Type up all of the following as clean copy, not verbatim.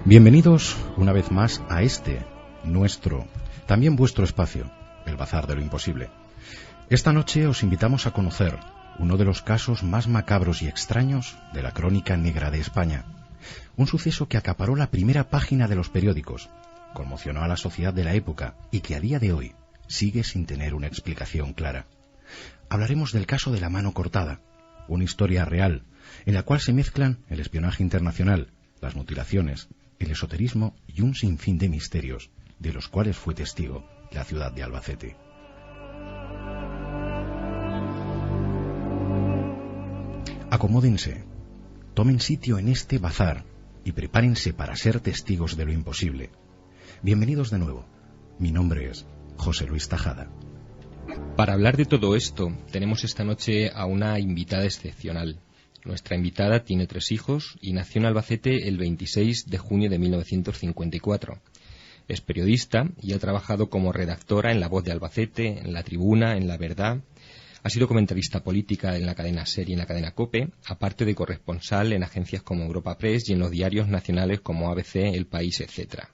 Bienvenidos una vez más a este, nuestro, también vuestro espacio, el Bazar de lo Imposible. Esta noche os invitamos a conocer uno de los casos más macabros y extraños de la crónica negra de España. Un suceso que acaparó la primera página de los periódicos, conmocionó a la sociedad de la época y que a día de hoy sigue sin tener una explicación clara. Hablaremos del caso de la mano cortada, una historia real en la cual se mezclan el espionaje internacional, las mutilaciones, el esoterismo y un sinfín de misterios, de los cuales fue testigo la ciudad de Albacete. Acomódense, tomen sitio en este bazar y prepárense para ser testigos de lo imposible. Bienvenidos de nuevo. Mi nombre es José Luis Tajada. Para hablar de todo esto, tenemos esta noche a una invitada excepcional. Nuestra invitada tiene 3 hijos y nació en Albacete el 26 de junio de 1954. Es periodista y ha trabajado como redactora en La Voz de Albacete, en La Tribuna, en La Verdad. Ha sido comentarista política en la cadena SER y en la cadena COPE, aparte de corresponsal en agencias como Europa Press y en los diarios nacionales como ABC, El País, etc.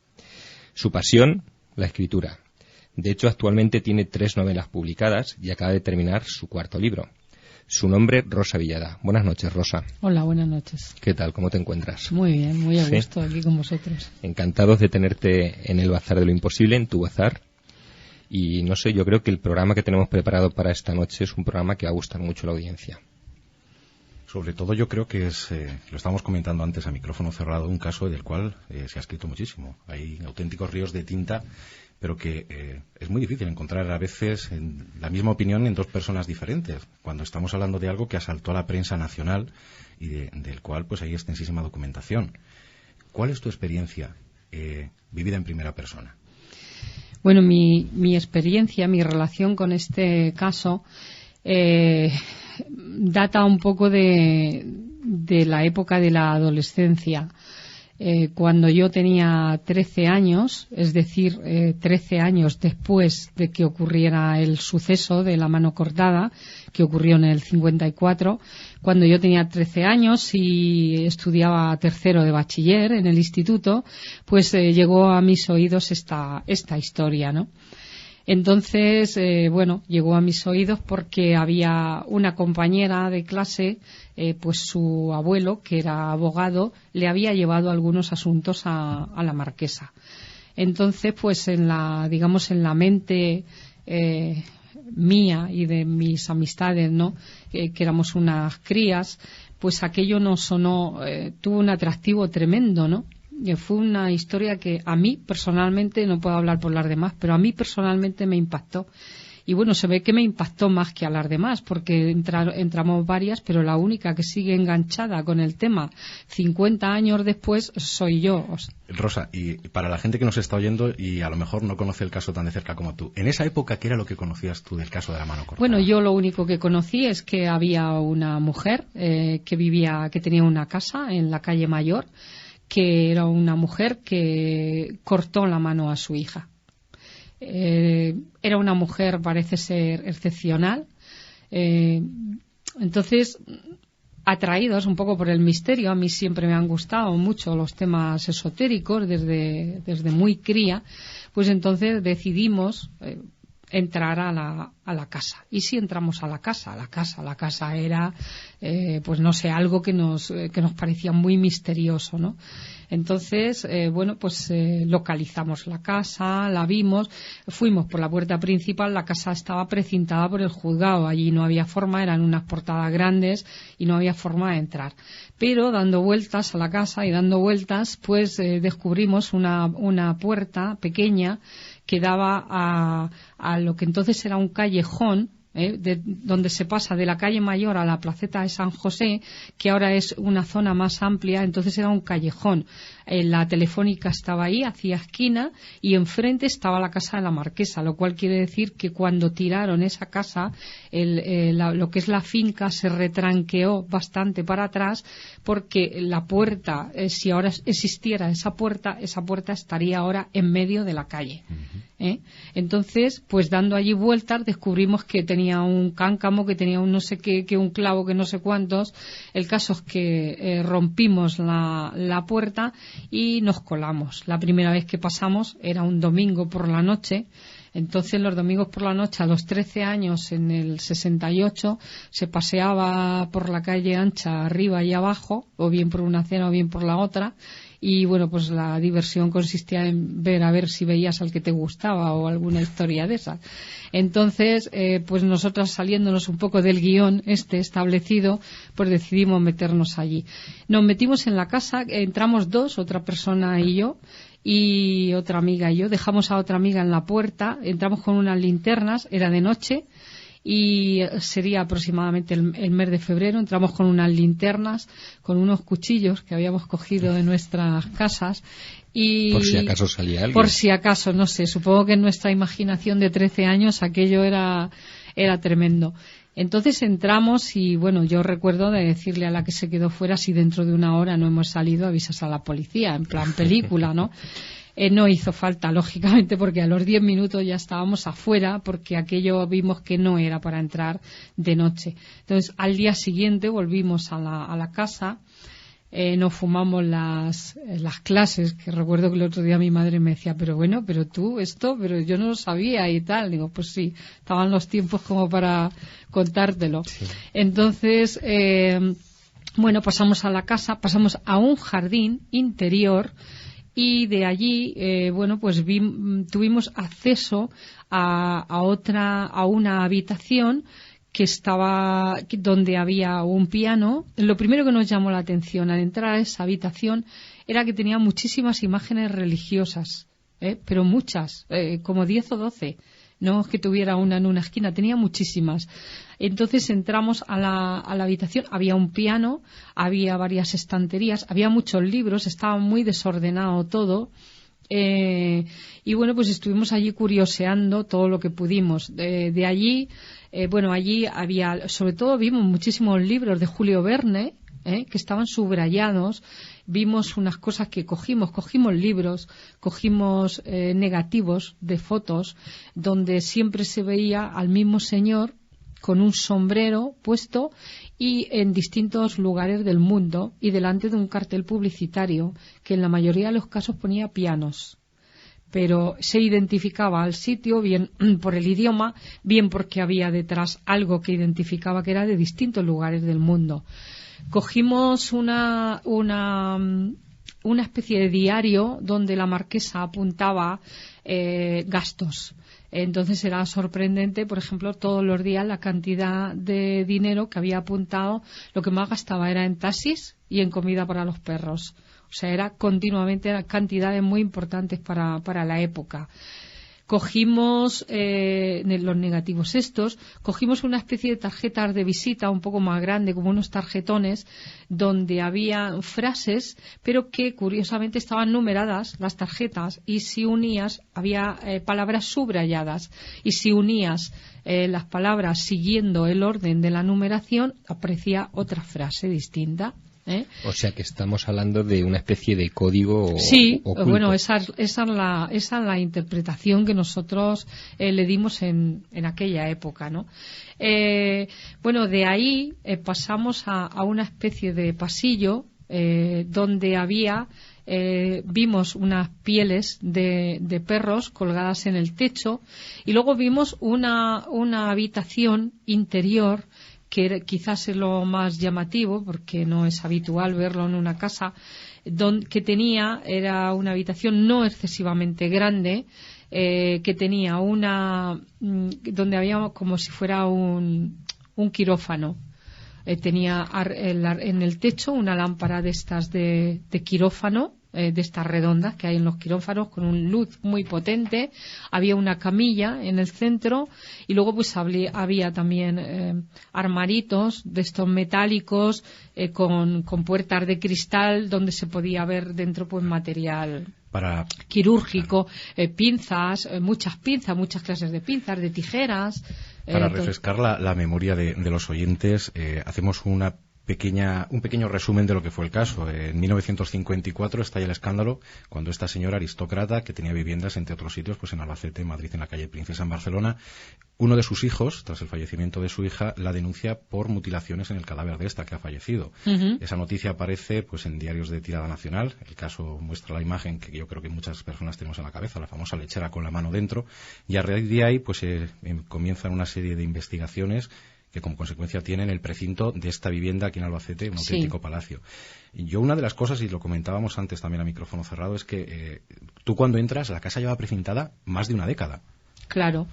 Su pasión, la escritura. De hecho, actualmente tiene 3 novelas publicadas y acaba de terminar su 4º libro. Su nombre, Rosa Villada. Buenas noches, Rosa. Hola, buenas noches. ¿Qué tal? ¿Cómo te encuentras? Muy bien, muy a gusto aquí con vosotros. Encantados de tenerte en el Bazar de lo Imposible, en tu bazar. Y no sé, yo creo que el programa que tenemos preparado para esta noche es un programa que va a gustar mucho a la audiencia. Sobre todo yo creo que es, lo estábamos comentando antes a micrófono cerrado, un caso del cual se ha escrito muchísimo. Hay auténticos ríos de tinta, pero que es muy difícil encontrar a veces la misma opinión en 2 personas diferentes, cuando estamos hablando de algo que asaltó a la prensa nacional y del cual pues hay extensísima documentación. ¿Cuál es tu experiencia vivida en primera persona? Bueno, mi experiencia, mi relación con este caso data un poco de la época de la adolescencia. Cuando yo tenía 13 años, es decir, 13 años después de que ocurriera el suceso de la mano cortada, que ocurrió en el 54, cuando yo tenía 13 años y estudiaba 3º de bachiller en el instituto, pues llegó a mis oídos esta historia, ¿no? Entonces, llegó a mis oídos porque había una compañera de clase, pues su abuelo, que era abogado, le había llevado algunos asuntos a la marquesa. Entonces, pues en la mente mía y de mis amistades, ¿no? Que éramos unas crías, pues aquello nos sonó, tuvo un atractivo tremendo, ¿no? Fue una historia que a mí personalmente, no puedo hablar por las demás, pero a mí personalmente me impactó. Y bueno, se ve que me impactó más que a las demás, porque entramos varias, pero la única que sigue enganchada con el tema 50 años después soy yo. Rosa, y para la gente que nos está oyendo y a lo mejor no conoce el caso tan de cerca como tú, en esa época, ¿qué era lo que conocías tú del caso de la mano cortada? Bueno, yo lo único que conocí es que había una mujer que tenía una casa en la calle Mayor, que era una mujer que cortó la mano a su hija. Era una mujer, parece ser, excepcional. Entonces, atraídos un poco por el misterio, a mí siempre me han gustado mucho los temas esotéricos desde muy cría, pues entonces decidimos entrar a la casa. Y si entramos a la casa era, pues no sé, algo que nos parecía muy misterioso, ¿no? Entonces, localizamos la casa, la vimos, fuimos por la puerta principal, la casa estaba precintada por el juzgado, allí no había forma, eran unas portadas grandes y no había forma de entrar. Pero dando vueltas a la casa y dando vueltas, pues descubrimos una puerta pequeña que daba a lo que entonces era un callejón, donde se pasa de la calle Mayor a la placeta de San José, que ahora es una zona más amplia. Entonces era un callejón. La telefónica estaba ahí, hacía esquina, y enfrente estaba la casa de la marquesa, lo cual quiere decir que cuando tiraron esa casa, lo que es la finca se retranqueó bastante para atrás, porque la puerta, si ahora existiera esa puerta estaría ahora en medio de la calle. Entonces, pues dando allí vueltas, descubrimos que tenía tenía un cáncamo, que tenía un no sé qué, que un clavo, que no sé cuántos. El caso es que rompimos la puerta y nos colamos. La primera vez que pasamos era un domingo por la noche. Entonces, los domingos por la noche, a los 13 años, en el 68, se paseaba por la calle ancha, arriba y abajo, o bien por una acera o bien por la otra. Y bueno, pues la diversión consistía en ver a ver si veías al que te gustaba o alguna historia de esas. Entonces, pues nosotras, saliéndonos un poco del guión establecido, pues decidimos meternos allí. Nos metimos en la casa, entramos dos, otra persona y yo, y otra amiga y yo. Dejamos a otra amiga en la puerta, entramos con unas linternas, era de noche, y sería aproximadamente el mes de febrero. Entramos con unas linternas, con unos cuchillos que habíamos cogido de nuestras casas. Y por si acaso salía alguien. Por si acaso, no sé, supongo que en nuestra imaginación de 13 años aquello era tremendo. Entonces entramos y, bueno, yo recuerdo de decirle a la que se quedó fuera, si dentro de una hora no hemos salido, avisas a la policía, en plan película, ¿no? No hizo falta, lógicamente, porque a los 10 minutos ya estábamos afuera, porque aquello vimos que no era para entrar de noche. Entonces, al día siguiente volvimos a la casa. Nos fumamos las clases, que recuerdo que el otro día mi madre me decía, pero bueno, pero tú esto, pero yo no lo sabía y tal. Digo, pues sí, estaban los tiempos como para contártelo. Sí. Entonces, bueno, pasamos a la casa, pasamos a un jardín interior y de allí, bueno, pues tuvimos acceso a una habitación que estaba donde había un piano. Lo primero que nos llamó la atención al entrar a esa habitación era que tenía muchísimas imágenes religiosas, pero muchas, como 10 o 12. No es que tuviera una en una esquina, tenía muchísimas. Entonces entramos a la habitación, había un piano, había varias estanterías, había muchos libros, estaba muy desordenado todo. Y bueno, pues estuvimos allí curioseando todo lo que pudimos. De allí, bueno, allí había, sobre todo vimos muchísimos libros de Julio Verne, que estaban subrayados. Vimos unas cosas que cogimos libros, cogimos negativos de fotos, donde siempre se veía al mismo señor con un sombrero puesto y en distintos lugares del mundo y delante de un cartel publicitario que en la mayoría de los casos ponía pianos, pero se identificaba al sitio bien por el idioma, bien porque había detrás algo que identificaba que era de distintos lugares del mundo. Cogimos una especie de diario donde la marquesa apuntaba gastos. Entonces era sorprendente, por ejemplo, todos los días la cantidad de dinero que había apuntado. Lo que más gastaba era en taxis y en comida para los perros. O sea, era continuamente cantidades muy importantes para la época. Cogimos los negativos estos, cogimos una especie de tarjetas de visita un poco más grande, como unos tarjetones, donde había frases, pero que curiosamente estaban numeradas las tarjetas, y si unías, había palabras subrayadas, y si unías las palabras siguiendo el orden de la numeración, aparecía otra frase distinta. O sea que estamos hablando de una especie de código sí, oculto. Bueno, esa es la interpretación que nosotros le dimos en aquella época, ¿no? Bueno, de ahí pasamos a una especie de pasillo donde vimos unas pieles de perros colgadas en el techo, y luego vimos una habitación interior que quizás es lo más llamativo, porque no es habitual verlo en una casa, era una habitación no excesivamente grande, que tenía donde había como si fuera un quirófano. Tenía en el techo una lámpara de estas de quirófano, de estas redondas que hay en los quirófanos, con una luz muy potente. Había una camilla en el centro, y luego pues había también armaritos de estos metálicos con puertas de cristal, donde se podía ver dentro pues material quirúrgico, pinzas, muchas clases de pinzas, de tijeras. Para refrescar la memoria de los oyentes, hacemos una un pequeño resumen de lo que fue el caso. En 1954 estalla el escándalo cuando esta señora aristócrata, que tenía viviendas entre otros sitios, pues en Albacete, en Madrid, en la calle Princesa, en Barcelona, uno de sus hijos, tras el fallecimiento de su hija, la denuncia por mutilaciones en el cadáver de esta que ha fallecido. Esa noticia aparece pues en diarios de tirada nacional. El caso muestra la imagen que yo creo que muchas personas tenemos en la cabeza, la famosa lechera con la mano dentro, y a raíz de ahí pues comienzan una serie de investigaciones que como consecuencia tienen el precinto de esta vivienda aquí en Albacete, un auténtico palacio. Y yo una de las cosas, y lo comentábamos antes también a micrófono cerrado, es que tú cuando entras, la casa lleva precintada más de una década. Claro,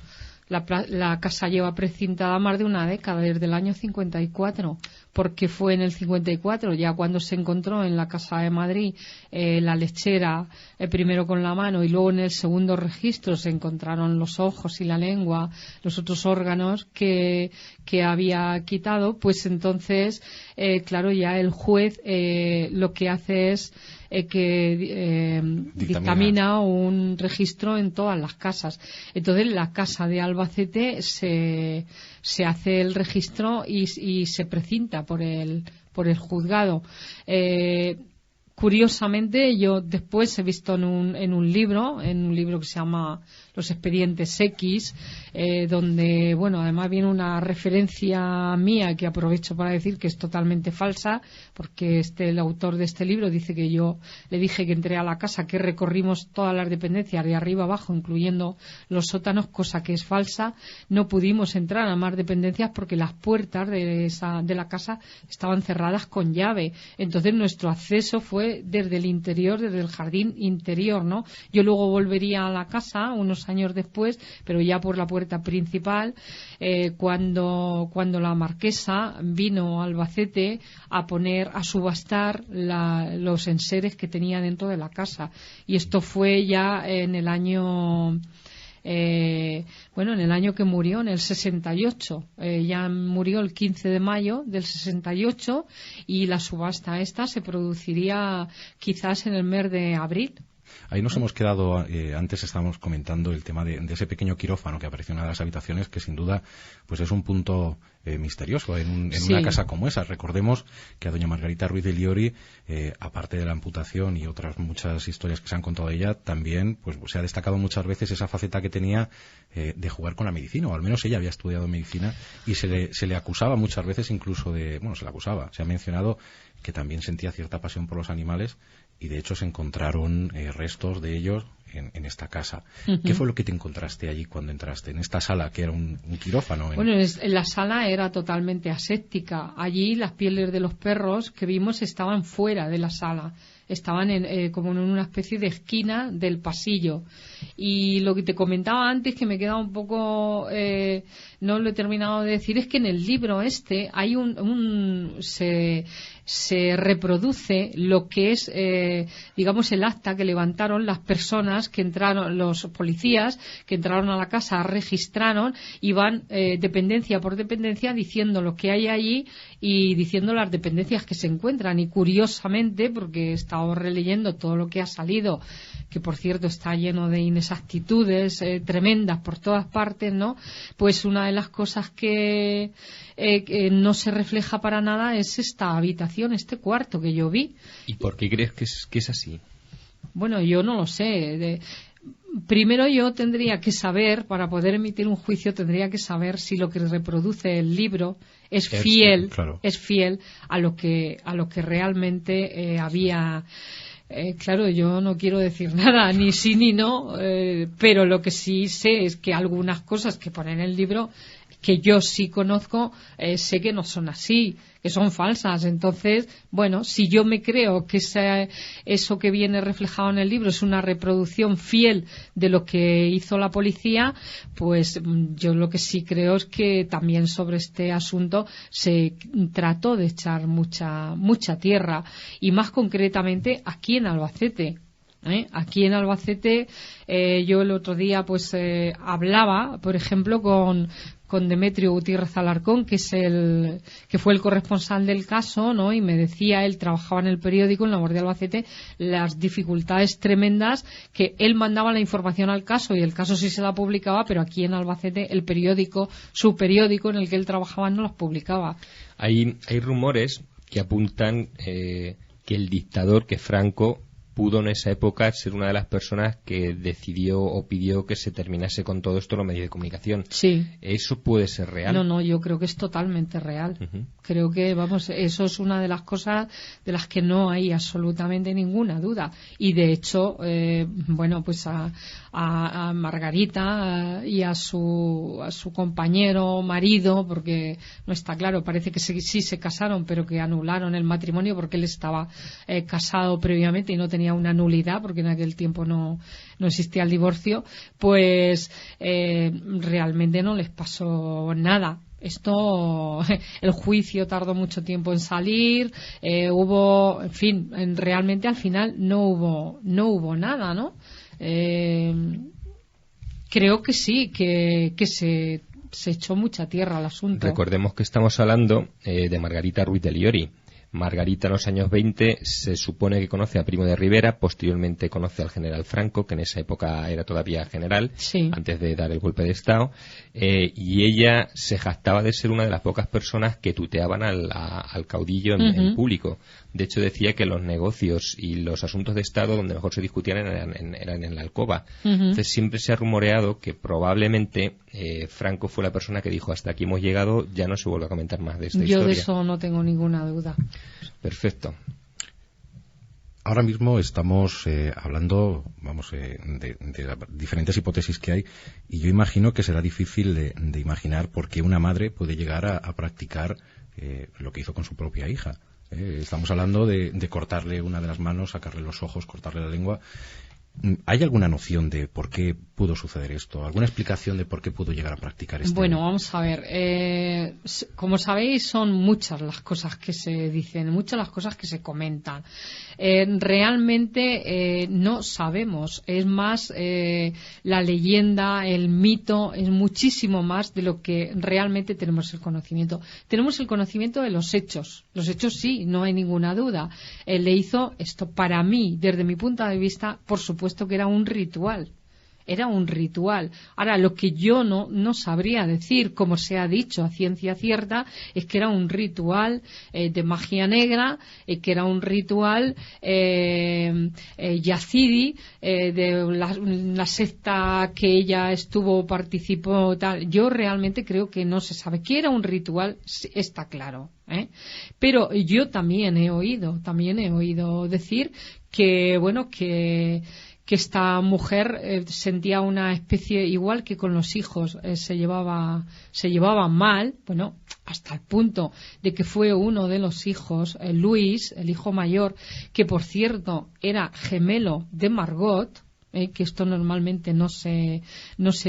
la casa lleva precintada más de una década, desde el año 54, porque fue en el 54, ya cuando se encontró en la Casa de Madrid la lechera, primero con la mano y luego en el segundo registro se encontraron los ojos y la lengua, los otros órganos que había quitado, pues entonces, claro, ya el juez lo que hace es que dictamina un registro en todas las casas. Entonces, la casa de Albacete se hace el registro y se precinta por el juzgado. Curiosamente, yo después he visto en un libro que se llama Los Expedientes X, donde, bueno, además viene una referencia mía que aprovecho para decir que es totalmente falsa, porque el autor de este libro dice que yo le dije que entré a la casa, que recorrimos todas las dependencias de arriba abajo, incluyendo los sótanos, cosa que es falsa. No pudimos entrar a más dependencias porque las puertas de la casa estaban cerradas con llave. Entonces nuestro acceso fue desde el interior, desde el jardín interior, ¿no? Yo luego volvería a la casa unos años después, pero ya por la puerta principal, cuando la marquesa vino a Albacete a subastar los enseres que tenía dentro de la casa. Y esto fue ya en el año en el año que murió, en el 68. Ya murió el 15 de mayo del 68 y la subasta esta se produciría quizás en el mes de abril. Ahí nos hemos quedado, antes estábamos comentando el tema de ese pequeño quirófano que apareció en una de las habitaciones, que sin duda pues es un punto misterioso en una casa como esa. Recordemos que a doña Margarita Ruiz de Liori, aparte de la amputación y otras muchas historias que se han contado de ella, también pues se ha destacado muchas veces esa faceta que tenía de jugar con la medicina, o al menos ella había estudiado medicina, y se le acusaba muchas veces incluso se ha mencionado que también sentía cierta pasión por los animales, y de hecho se encontraron restos de ellos en esta casa. ¿Qué fue lo que te encontraste allí cuando entraste en esta sala, que era un quirófano? Bueno, la sala era totalmente aséptica. Allí las pieles de los perros que vimos estaban fuera de la sala. Estaban como en una especie de esquina del pasillo. Y lo que te comentaba antes, que me queda un poco, no lo he terminado de decir, es que en el libro hay se reproduce lo que es, digamos, el acta que levantaron las personas que entraron, los policías que entraron a la casa, registraron y van dependencia por dependencia diciendo lo que hay allí y diciendo las dependencias que se encuentran. Y curiosamente, porque he estado releyendo todo lo que ha salido, que por cierto está lleno de inexactitudes tremendas por todas partes, ¿no? Pues una de las cosas que no se refleja para nada es esta habitación, este cuarto que yo vi. ¿Y por qué crees que es así? Bueno, yo no lo sé. Primero yo tendría que saber, para poder emitir un juicio, tendría que saber si lo que reproduce el libro es fiel a lo que realmente había. Claro, yo no quiero decir nada, ni sí ni no, pero lo que sí sé es que algunas cosas que ponen en el libro, que yo sí conozco, sé que no son así, que son falsas. Entonces, bueno, si yo me creo que eso que viene reflejado en el libro es una reproducción fiel de lo que hizo la policía, pues yo lo que sí creo es que también sobre este asunto se trató de echar mucha tierra, y más concretamente aquí en Albacete. Aquí en Albacete, yo el otro día pues hablaba, por ejemplo, con Demetrio Gutiérrez Alarcón, que fue el corresponsal del caso, ¿no? Y me decía, él trabajaba en el periódico, en la Guardia de Albacete, las dificultades tremendas, que él mandaba la información al caso y el caso sí se la publicaba, pero aquí en Albacete el periódico, su periódico en el que él trabajaba, no las publicaba. Hay rumores que apuntan que el dictador, que Franco, pudo en esa época ser una de las personas que decidió o pidió que se terminase con todo esto los medios de comunicación. Sí. ¿Eso puede ser real? No, yo creo que es totalmente real. Creo que, eso es una de las cosas de las que no hay absolutamente ninguna duda. Y de hecho, pues a Margarita y a su compañero marido, porque no está claro, parece que sí se casaron, pero que anularon el matrimonio porque él estaba casado previamente y no tenía una nulidad, porque en aquel tiempo no existía el divorcio, pues realmente no les pasó nada. El juicio tardó mucho tiempo en salir, realmente al final no hubo nada, ¿no? Creo que sí, que se echó mucha tierra al asunto. Recordemos que estamos hablando de Margarita Ruiz de Liori. Margarita en los años 20 se supone que conoce a Primo de Rivera, posteriormente conoce al general Franco, que en esa época era todavía general, sí, antes de dar el golpe de Estado, y ella se jactaba de ser una de las pocas personas que tuteaban al caudillo en público. De hecho, decía que los negocios y los asuntos de Estado donde mejor se discutían eran en la alcoba. Entonces siempre se ha rumoreado que probablemente Franco fue la persona que dijo: hasta aquí hemos llegado, ya no se vuelve a comentar más de esta historia. Yo de eso no tengo ninguna duda. Perfecto. Ahora mismo estamos hablando, de las diferentes hipótesis que hay, y yo imagino que será difícil de imaginar por qué una madre puede llegar a practicar lo que hizo con su propia hija. Estamos hablando de cortarle una de las manos, sacarle los ojos, cortarle la lengua. ¿Hay alguna noción de por qué pudo suceder esto? ¿Alguna explicación de por qué pudo llegar a practicar esto? Bueno, vamos a ver. Como sabéis, son muchas las cosas que se dicen, muchas las cosas que se comentan. Realmente no sabemos. Es más, la leyenda, el mito, es muchísimo más de lo que realmente tenemos el conocimiento. Tenemos el conocimiento de los hechos. Los hechos sí, no hay ninguna duda. Le hizo esto para mí, desde mi punto de vista, por supuesto que era un ritual. Era un ritual. Ahora, lo que yo no sabría decir, como se ha dicho a ciencia cierta, es que era un ritual de magia negra, que era un ritual yazidi, de la secta que ella participó, tal. Yo realmente creo que no se sabe. Que era un ritual, está claro. Pero yo también he oído decir que, que esta mujer sentía una especie, igual que con los hijos se llevaban mal, hasta el punto de que fue uno de los hijos, Luis, el hijo mayor, que por cierto era gemelo de Margot, que esto normalmente no se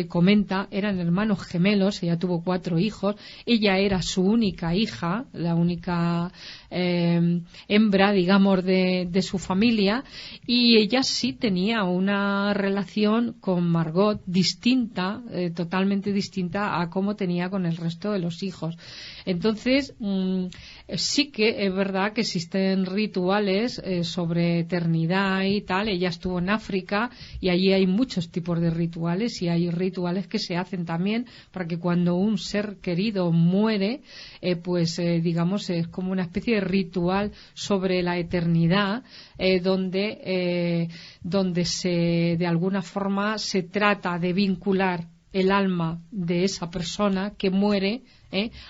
comenta, eran hermanos gemelos, ella tuvo 4 hijos, ella era su única hija, la única hembra, digamos, de su familia, y ella sí tenía una relación con Margot distinta, totalmente distinta a cómo tenía con el resto de los hijos. Entonces, sí que es verdad que existen rituales sobre eternidad y tal. Ella estuvo en África y allí hay muchos tipos de rituales, y hay rituales que se hacen también para que cuando un ser querido muere, digamos, es como una especie de ritual sobre la eternidad, donde de alguna forma se trata de vincular el alma de esa persona que muere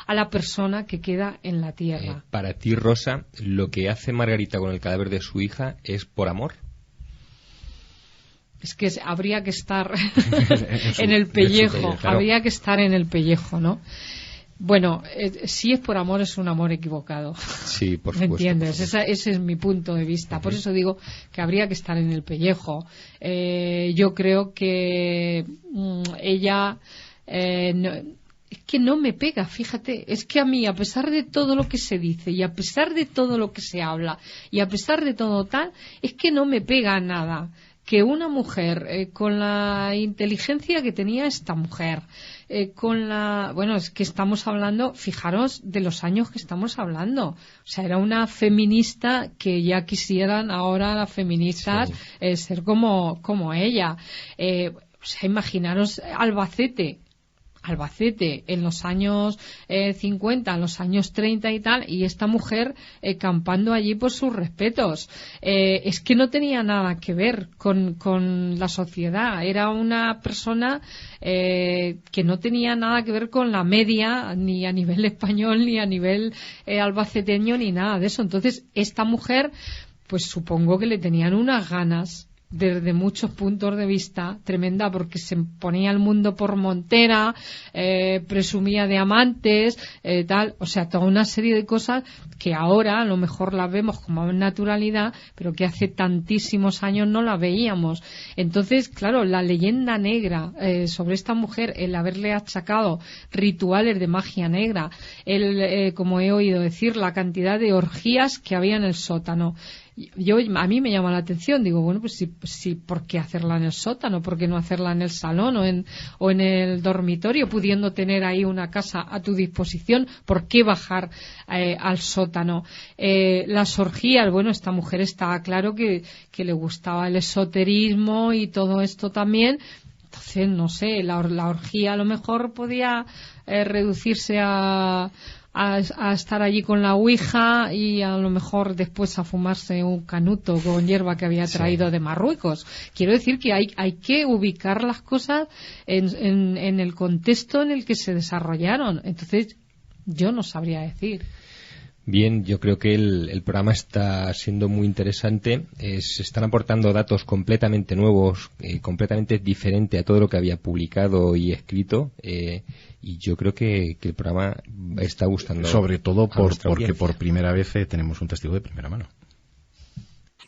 a la persona que queda en la tierra. Para ti, Rosa, lo que hace Margarita con el cadáver de su hija es por amor. Es que habría que estar en el pellejo, habría que estar en el pellejo, ¿no? Bueno, si es por amor, es un amor equivocado. Sí, por supuesto. ¿Me entiendes? Ese es mi punto de vista. Por eso digo que habría que estar en el pellejo. Yo creo que ella... es que no me pega, fíjate, es que a mí, a pesar de todo lo que se dice y a pesar de todo lo que se habla y a pesar de todo tal, es que no me pega nada que una mujer con la inteligencia que tenía esta mujer, es que estamos hablando, fijaros de los años que estamos hablando, o sea, era una feminista que ya quisieran ahora las feministas ser como ella, o sea, imaginaros Albacete Albacete en los años 50, en los años 30 y tal, y esta mujer campando allí por sus respetos. Es que no tenía nada que ver con la sociedad, era una persona que no tenía nada que ver con la media, ni a nivel español, ni a nivel albaceteño, ni nada de eso. Entonces, esta mujer, pues supongo que le tenían unas ganas desde muchos puntos de vista tremenda, porque se ponía el mundo por montera, presumía de amantes, tal, o sea, toda una serie de cosas que ahora a lo mejor las vemos como naturalidad, pero que hace tantísimos años no la veíamos. Entonces, claro, la leyenda negra sobre esta mujer, el haberle achacado rituales de magia negra, como he oído decir, la cantidad de orgías que había en el sótano. A mí me llama la atención, digo, bueno, pues sí, ¿por qué hacerla en el sótano? ¿Por qué no hacerla en el salón o en el dormitorio, pudiendo tener ahí una casa a tu disposición? ¿Por qué bajar al sótano? Las orgías, bueno, esta mujer estaba claro que le gustaba el esoterismo y todo esto también. Entonces, no sé, la orgía a lo mejor podía reducirse a estar allí con la ouija y a lo mejor después a fumarse un canuto con hierba que había traído de Marruecos. Quiero decir que hay que ubicar las cosas en el contexto en el que se desarrollaron. Entonces, yo no sabría decir. Bien, yo creo que el programa está siendo muy interesante. Se están aportando datos completamente nuevos, completamente diferentes a todo lo que había publicado y escrito. Y yo creo que el programa está gustando. Sobre todo porque por primera vez tenemos un testigo de primera mano.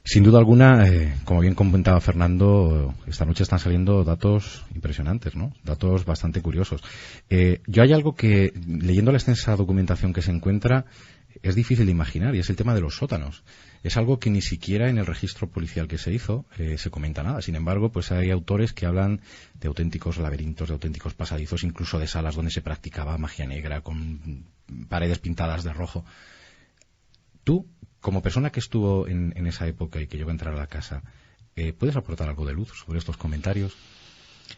Sin duda alguna, como bien comentaba Fernando, esta noche están saliendo datos impresionantes, ¿no? Datos bastante curiosos. Yo hay algo que, leyendo la extensa documentación que se encuentra, es difícil de imaginar, y es el tema de los sótanos. Es algo que ni siquiera en el registro policial que se hizo se comenta nada. Sin embargo, pues hay autores que hablan de auténticos laberintos, de auténticos pasadizos, incluso de salas donde se practicaba magia negra con paredes pintadas de rojo. Tú, como persona que estuvo en esa época y que llegó a entrar a la casa, ¿puedes aportar algo de luz sobre estos comentarios?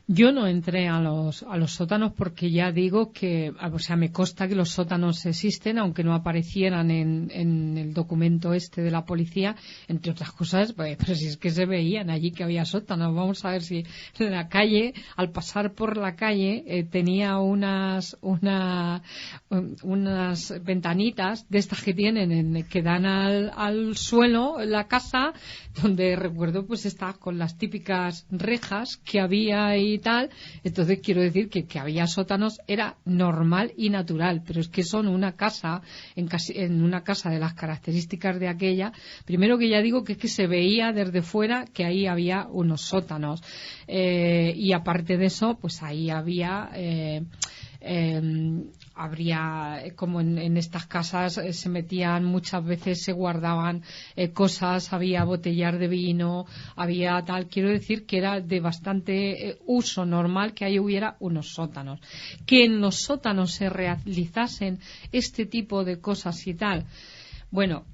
Yo no entré a los sótanos porque ya digo que, o sea, me consta que los sótanos existen, aunque no aparecieran en el documento este de la policía, entre otras cosas, pues, pero si es que se veían allí que había sótanos. Vamos a ver si en la calle, al pasar por la calle, tenía unas ventanitas de estas que tienen, que dan al suelo, la casa, donde recuerdo pues estaba con las típicas rejas que había y tal. Entonces quiero decir que había sótanos era normal y natural, pero es que son una casa, en una casa de las características de aquella, primero que ya digo que es que se veía desde fuera que ahí había unos sótanos, y aparte de eso pues ahí habría, como en estas casas se metían, muchas veces se guardaban cosas, había botellas de vino, había tal. Quiero decir que era de bastante uso normal que ahí hubiera unos sótanos. Que en los sótanos se realizasen este tipo de cosas y tal. Bueno,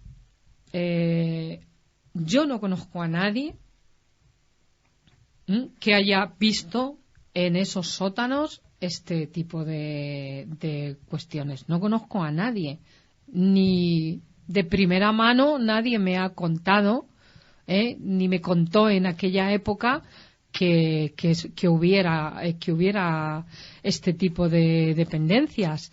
yo no conozco a nadie que haya visto en esos sótanos este tipo de cuestiones. No conozco a nadie, ni de primera mano nadie me ha contado, ni me contó en aquella época que hubiera este tipo de dependencias.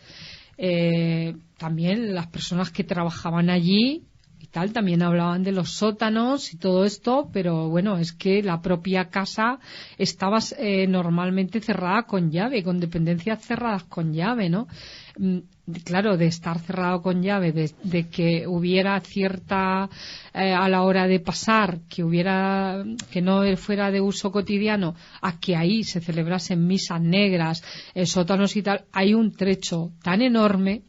También las personas que trabajaban allí y tal también hablaban de los sótanos y todo esto, pero bueno, es que la propia casa estaba normalmente cerrada con llave, con dependencias cerradas con llave, ¿no? Claro, de estar cerrado con llave, de que hubiera cierta, a la hora de pasar, que no fuera de uso cotidiano, a que ahí se celebrasen misas negras, sótanos y tal, hay un trecho tan enorme.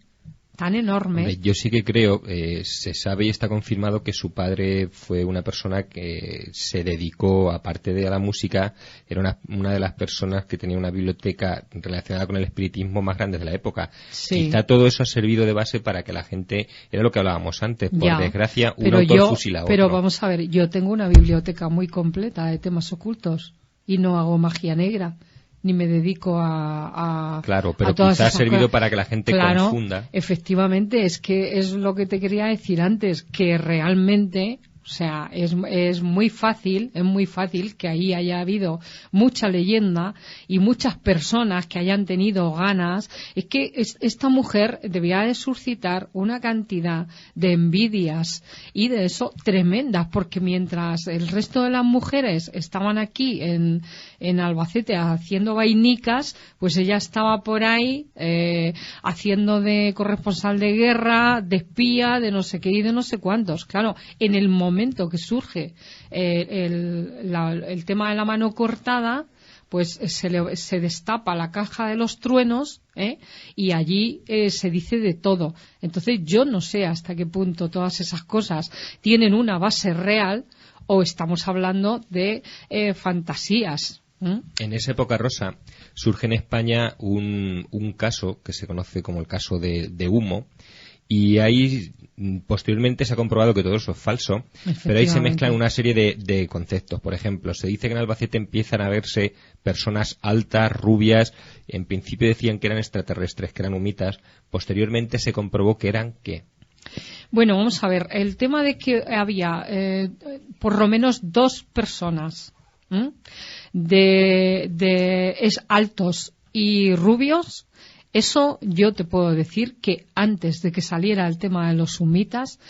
Hombre, yo sí que creo, se sabe y está confirmado que su padre fue una persona que se dedicó, aparte de a la música, era una de las personas que tenía una biblioteca relacionada con el espiritismo más grande de la época. Sí. Quizá todo eso ha servido de base para que la gente, era lo que hablábamos antes, por desgracia, un autor fusila a otro. Pero vamos a ver, yo tengo una biblioteca muy completa de temas ocultos y no hago magia negra. ni me dedico a claro, pero a todas quizá ha esas servido cosas. para que la gente Claro, confunda. Efectivamente, es que es lo que te quería decir antes, que realmente, o sea, es muy fácil que ahí haya habido mucha leyenda y muchas personas que hayan tenido ganas. Es que esta mujer debía de suscitar una cantidad de envidias y de eso tremendas, porque mientras el resto de las mujeres estaban aquí en Albacete haciendo vainicas, pues ella estaba por ahí haciendo de corresponsal de guerra, de espía, de no sé qué y de no sé cuántos. Claro, en el momento que surge el tema de la mano cortada, pues se destapa la caja de los truenos, y allí se dice de todo. Entonces yo no sé hasta qué punto todas esas cosas tienen una base real o estamos hablando de fantasías. En esa época, Rosa, surge en España un caso que se conoce como el caso de Humo, y ahí posteriormente se ha comprobado que todo eso es falso, pero ahí se mezclan una serie de conceptos. Por ejemplo, se dice que en Albacete empiezan a verse personas altas, rubias. En principio decían que eran extraterrestres, que eran humitas. Posteriormente se comprobó que eran ¿qué? Bueno, vamos a ver. El tema de que había por lo menos 2 personas es altos y rubios. Eso yo te puedo decir que antes de que saliera el tema de los humitas,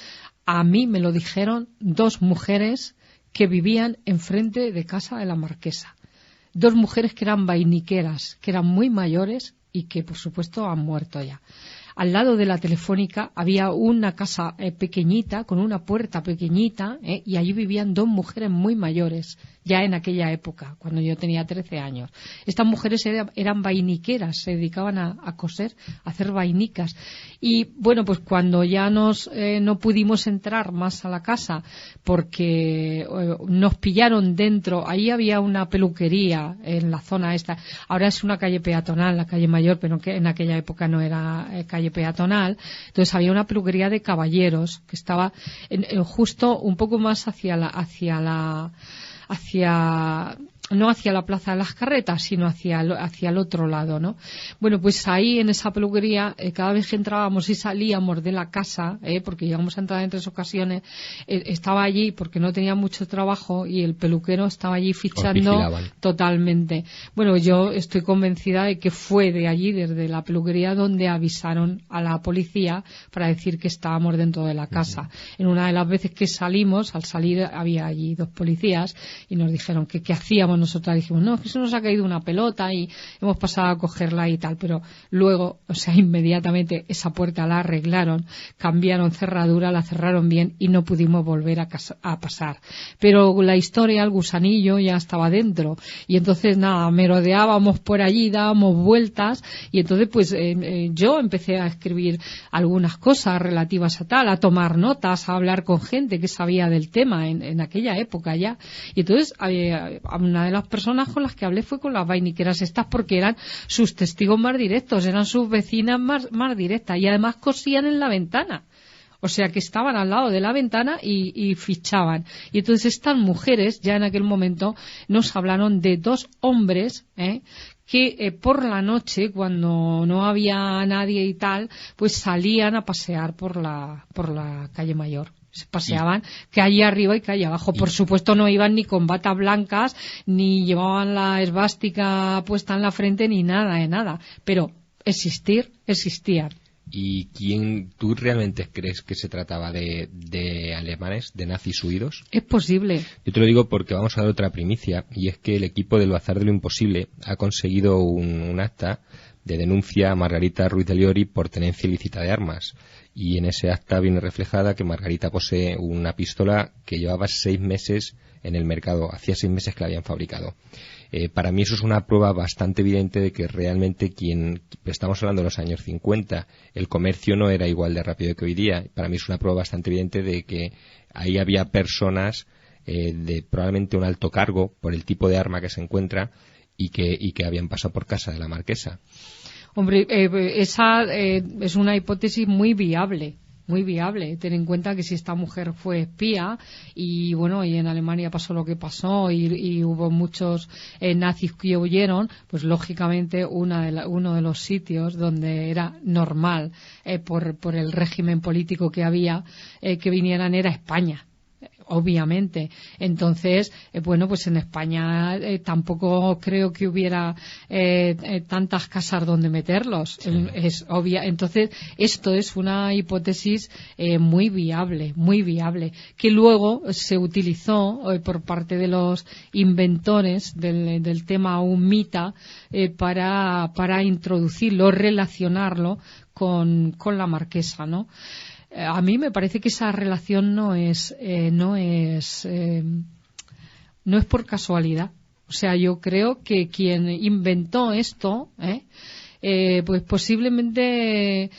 a mí me lo dijeron 2 mujeres que vivían enfrente de casa de la marquesa. 2 mujeres que eran vainiqueras, que eran muy mayores y que por supuesto han muerto ya. Al lado de la Telefónica había una casa pequeñita, con una puerta pequeñita, y allí vivían 2 mujeres muy mayores, ya en aquella época, cuando yo tenía 13 años. Estas mujeres eran vainiqueras, se dedicaban a coser, a hacer vainicas. Y bueno, pues cuando ya no pudimos entrar más a la casa, porque nos pillaron dentro, ahí había una peluquería en la zona esta. Ahora es una calle peatonal, la calle Mayor, pero que en aquella época no era calle peatonal. Entonces había una peluquería de caballeros que estaba justo un poco más no hacia la Plaza de las Carretas, sino hacia el otro lado, ¿no? Bueno, pues ahí en esa peluquería, cada vez que entrábamos y salíamos de la casa, porque llegamos a entrar en 3 ocasiones, estaba allí porque no tenía mucho trabajo y el peluquero estaba allí fichando totalmente. Bueno, yo estoy convencida de que fue de allí, desde la peluquería, donde avisaron a la policía para decir que estábamos dentro de la casa. En una de las veces que salimos, al salir había allí 2 policías y nos dijeron que qué hacíamos. Nosotras dijimos, no, es que se nos ha caído una pelota y hemos pasado a cogerla y tal, pero luego, o sea, inmediatamente esa puerta la arreglaron, cambiaron cerradura, la cerraron bien y no pudimos volver a pasar. Pero la historia, el gusanillo ya estaba dentro y entonces nada, merodeábamos por allí, dábamos vueltas y entonces pues yo empecé a escribir algunas cosas relativas a tal, a tomar notas, a hablar con gente que sabía del tema en aquella época ya. Y entonces una de las personas con las que hablé fue con las vainiqueras estas, porque eran sus testigos más directos, eran sus vecinas más directas y además cosían en la ventana. O sea que estaban al lado de la ventana y fichaban. Y entonces estas mujeres ya en aquel momento nos hablaron de 2 hombres que por la noche, cuando no había nadie y tal, pues salían a pasear por la calle Mayor. Se paseaban que allí arriba y que allí abajo. Por supuesto no iban ni con batas blancas, ni llevaban la esvástica puesta en la frente, ni nada de nada. Pero existían. ¿Y quién tú realmente crees que se trataba de alemanes, de nazis huidos? Es posible. Yo te lo digo porque vamos a dar otra primicia, y es que el equipo del Bazar de lo Imposible ha conseguido un acta de denuncia a Margarita Ruiz de Liori por tenencia ilícita de armas. Y en ese acta viene reflejada que Margarita posee una pistola que llevaba 6 meses en el mercado, hacía 6 meses que la habían fabricado. Para mí eso es una prueba bastante evidente de que realmente estamos hablando de los años 50, el comercio no era igual de rápido que hoy día. Para mí es una prueba bastante evidente de que ahí había personas de probablemente un alto cargo por el tipo de arma que se encuentra y que habían pasado por casa de la marquesa. Hombre, esa es una hipótesis muy viable. muy viable. Ten en cuenta que si esta mujer fue espía y bueno, y en Alemania pasó lo que pasó y hubo muchos nazis que huyeron, pues lógicamente uno de los sitios donde era normal por el régimen político que había que vinieran era España. Obviamente. Entonces, bueno, pues en España tampoco creo que hubiera tantas casas donde meterlos. Sí. Es obvia. Entonces, esto es una hipótesis muy viable, que luego se utilizó por parte de los inventores del tema humita para introducirlo, relacionarlo con la marquesa, ¿no? A mí me parece que esa relación no es por casualidad. O sea, yo creo que quien inventó esto, pues posiblemente,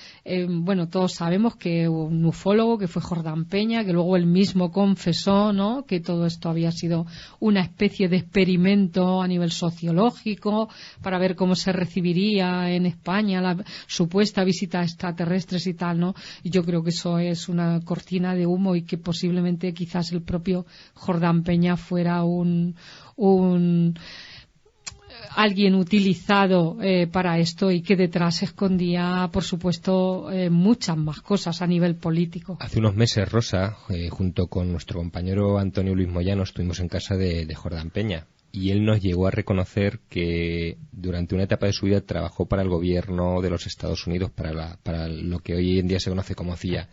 bueno, todos sabemos que un ufólogo que fue Jordán Peña, que luego él mismo confesó, ¿no?, que todo esto había sido una especie de experimento a nivel sociológico para ver cómo se recibiría en España la supuesta visita a extraterrestres y tal, ¿no? Y yo creo que eso es una cortina de humo y que posiblemente quizás el propio Jordán Peña fuera alguien utilizado para esto y que detrás se escondía, por supuesto, muchas más cosas a nivel político. Hace unos meses, Rosa, junto con nuestro compañero Antonio Luis Moyano, estuvimos en casa de Jordán Peña y él nos llegó a reconocer que durante una etapa de su vida trabajó para el gobierno de los Estados Unidos, para lo que hoy en día se conoce como CIA,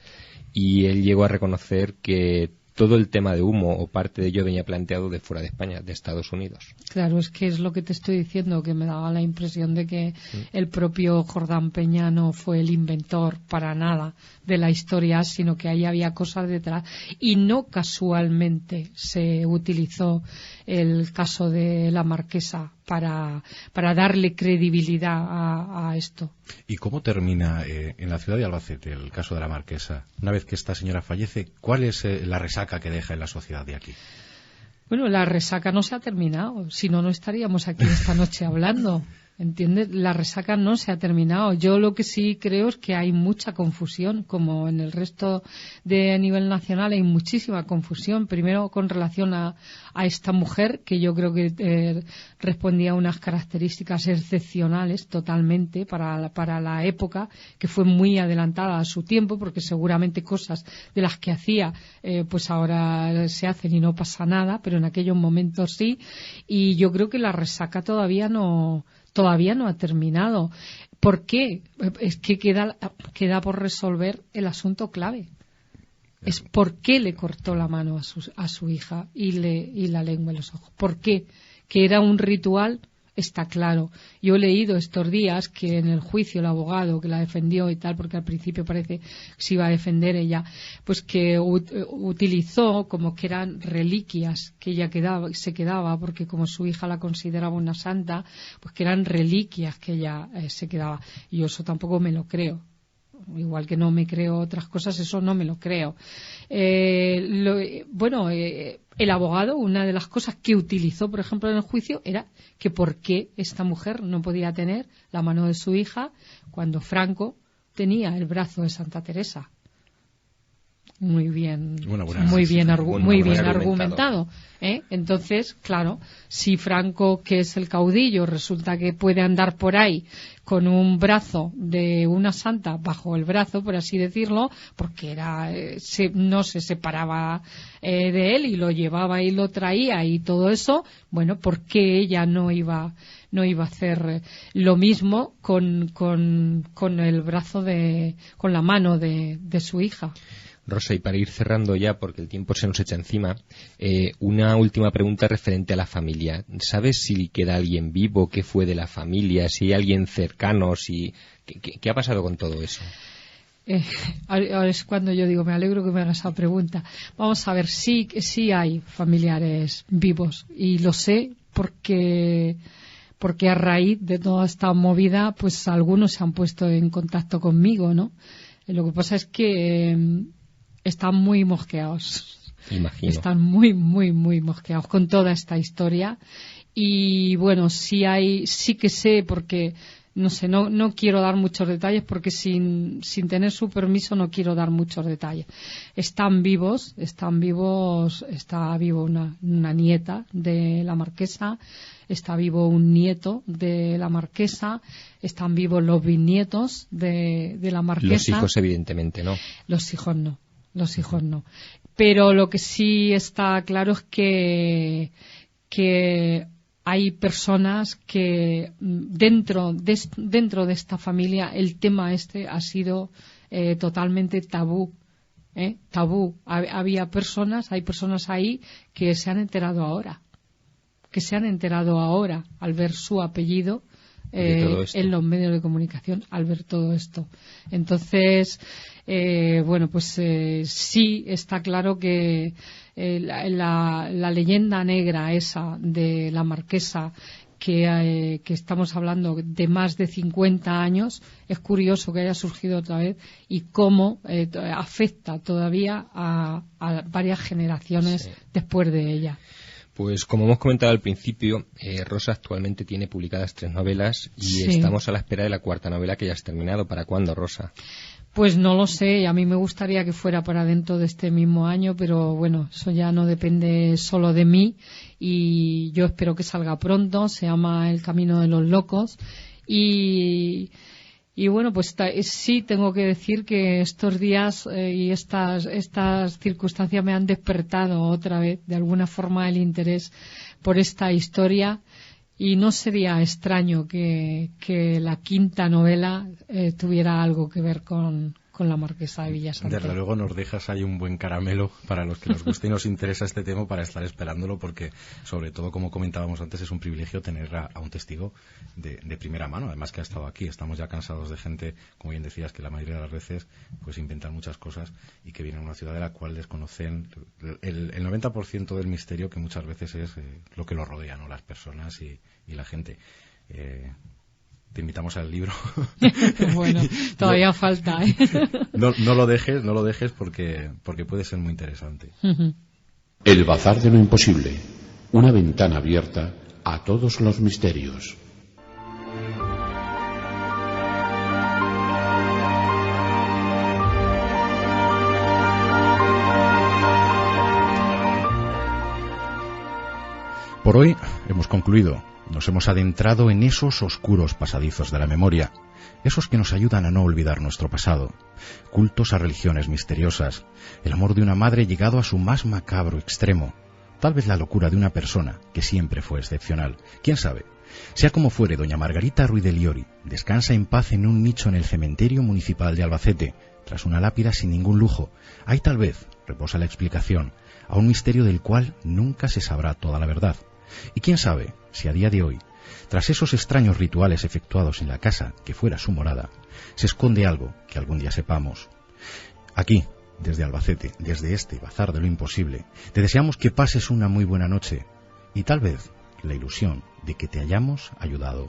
y él llegó a reconocer que todo el tema de humo o parte de ello venía planteado de fuera de España, de Estados Unidos. Claro, es que es lo que te estoy diciendo, que me daba la impresión de que el propio Jordán Peña no fue el inventor para nada de la historia, sino que ahí había cosas detrás. Y no casualmente se utilizó el caso de la marquesa para darle credibilidad a esto. ¿Y cómo termina en la ciudad de Albacete el caso de la marquesa? Una vez que esta señora fallece, ¿cuál es la resaca que deja en la sociedad de aquí? Bueno, la resaca no se ha terminado, si no, no estaríamos aquí esta noche hablando. ¿Entiendes? La resaca no se ha terminado. Yo lo que sí creo es que hay mucha confusión, como en el resto de nivel nacional hay muchísima confusión. Primero con relación a esta mujer, que yo creo que respondía a unas características excepcionales totalmente para la época, que fue muy adelantada a su tiempo, porque seguramente cosas de las que hacía pues ahora se hacen y no pasa nada, pero en aquellos momentos sí. Y yo creo que la resaca todavía no ha terminado. ¿Por qué? Es que queda por resolver el asunto clave. Es por qué le cortó la mano a su hija y la lengua en los ojos. ¿Por qué? Que era un ritual, está claro. Yo he leído estos días que en el juicio el abogado que la defendió y tal, porque al principio parece que se iba a defender ella, pues que utilizó como que eran reliquias que ella se quedaba, porque como su hija la consideraba una santa, pues que eran reliquias que ella se quedaba. Y yo eso tampoco me lo creo. Igual que no me creo otras cosas, eso no me lo creo. El abogado, una de las cosas que utilizó, por ejemplo, en el juicio, era que por qué esta mujer no podía tener la mano de su hija cuando Franco tenía el brazo de Santa Teresa. Muy bien argumentado. Entonces, claro, si Franco, que es el caudillo, resulta que puede andar por ahí con un brazo de una santa bajo el brazo, por así decirlo, porque no se separaba de él y lo llevaba y lo traía y todo eso, bueno, ¿por qué ella no iba a hacer lo mismo con el brazo con la mano de su hija? Rosa, y para ir cerrando ya, porque el tiempo se nos echa encima, una última pregunta referente a la familia. ¿Sabes si queda alguien vivo? ¿Qué fue de la familia? ¿Si hay alguien cercano? ¿Qué ha pasado con todo eso? Ahora es cuando yo digo, me alegro que me hagas esa pregunta. Vamos a ver, sí hay familiares vivos, y lo sé porque a raíz de toda esta movida, pues algunos se han puesto en contacto conmigo, ¿no? Lo que pasa es que están muy mosqueados. Imagino. Están muy, muy, muy mosqueados con toda esta historia. Y bueno, sí que sé, porque no sé, no quiero dar muchos detalles porque sin tener su permiso no quiero dar muchos detalles. Están vivos, está vivo una nieta de la marquesa, está vivo un nieto de la marquesa, están vivos los bisnietos de la marquesa. Los hijos evidentemente no. Los hijos no. Pero lo que sí está claro es que hay personas que dentro de esta familia el tema este ha sido totalmente tabú. Tabú. Hay personas ahí que se han enterado ahora al ver su apellido en los medios de comunicación, al ver todo esto. Entonces, sí está claro que la leyenda negra esa de la marquesa, que estamos hablando de más de 50 años, es curioso que haya surgido otra vez y cómo afecta todavía a varias generaciones después de ella. Pues como hemos comentado al principio, Rosa actualmente tiene publicadas 3 novelas y Sí. estamos a la espera de la 4ª novela que ya has terminado. ¿Para cuándo, Rosa? Pues no lo sé, a mí me gustaría que fuera para dentro de este mismo año, pero bueno, eso ya no depende solo de mí y yo espero que salga pronto. Se llama El camino de los locos y bueno, pues sí tengo que decir que estos días y estas circunstancias me han despertado otra vez de alguna forma el interés por esta historia. Y no sería extraño que la 5ª novela tuviera algo que ver con la marquesa de Villasanti. Desde luego nos dejas ahí un buen caramelo para los que nos guste y nos interesa este tema para estar esperándolo, porque sobre todo, como comentábamos antes, es un privilegio tener a un testigo de primera mano, además que ha estado aquí. Estamos ya cansados de gente, como bien decías, que la mayoría de las veces pues inventan muchas cosas y que vienen a una ciudad de la cual desconocen el 90% del misterio, que muchas veces es lo que lo rodea, ¿no? Las personas y la gente. Te invitamos al libro. Bueno, todavía falta, ¿eh? No lo dejes porque puede ser muy interesante. El bazar de lo imposible, una ventana abierta a todos los misterios. Por hoy hemos concluido. Nos hemos adentrado en esos oscuros pasadizos de la memoria, esos que nos ayudan a no olvidar nuestro pasado, cultos a religiones misteriosas, el amor de una madre llegado a su más macabro extremo, tal vez la locura de una persona que siempre fue excepcional. ¿Quién sabe? Sea como fuere, doña Margarita Ruiz de Liori descansa en paz en un nicho en el cementerio municipal de Albacete, tras una lápida sin ningún lujo. Ahí tal vez reposa la explicación a un misterio del cual nunca se sabrá toda la verdad. Y quién sabe si a día de hoy, tras esos extraños rituales efectuados en la casa que fuera su morada, se esconde algo que algún día sepamos. Aquí, desde Albacete, desde este bazar de lo imposible, te deseamos que pases una muy buena noche y tal vez la ilusión de que te hayamos ayudado